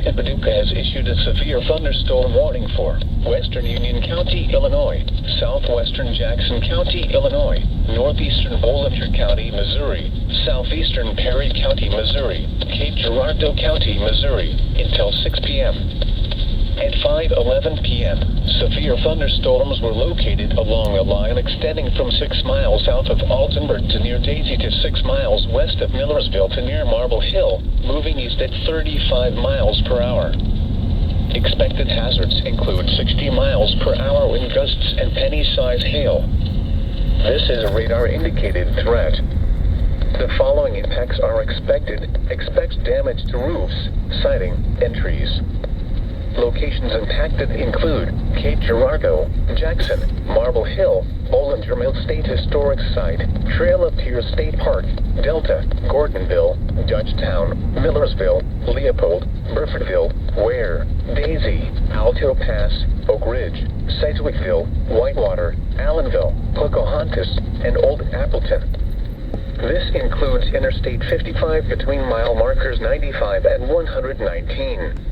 and Paducah has issued a severe thunderstorm warning for western Union County, Illinois, southwestern Jackson County, Illinois, northeastern Bollinger County, Missouri, southeastern Perry County, Missouri, Cape Girardeau County, Missouri, until 6 p.m. At 5:11 p.m., severe thunderstorms were located along a line extending from 6 miles south of Altenburg to near Daisy to 6 miles west of Millersville to near Marble Hill, moving east at 35 miles per hour. Expected hazards include 60 miles per hour wind gusts and penny-size hail. This is a radar-indicated threat. The following impacts are expected. Expect damage to roofs, siding, and trees. Locations impacted include Cape Girardeau, Jackson, Marble Hill, Bollinger Mill State Historic Site, Trail of Tears State Park, Delta, Gordonville, Dutchtown, Millersville, Leopold, Burfordville, Ware, Daisy, Alto Pass, Oak Ridge, Sedgwickville, Whitewater, Allenville, Pocahontas, and Old Appleton. This includes Interstate 55 between mile markers 95 and 119.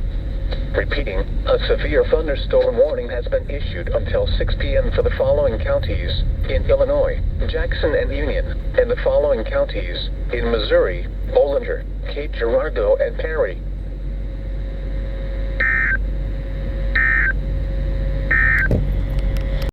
Repeating, a severe thunderstorm warning has been issued until 6 p.m. for the following counties in Illinois, Jackson and Union, and the following counties in Missouri, Bollinger, Cape Girardeau, and Perry.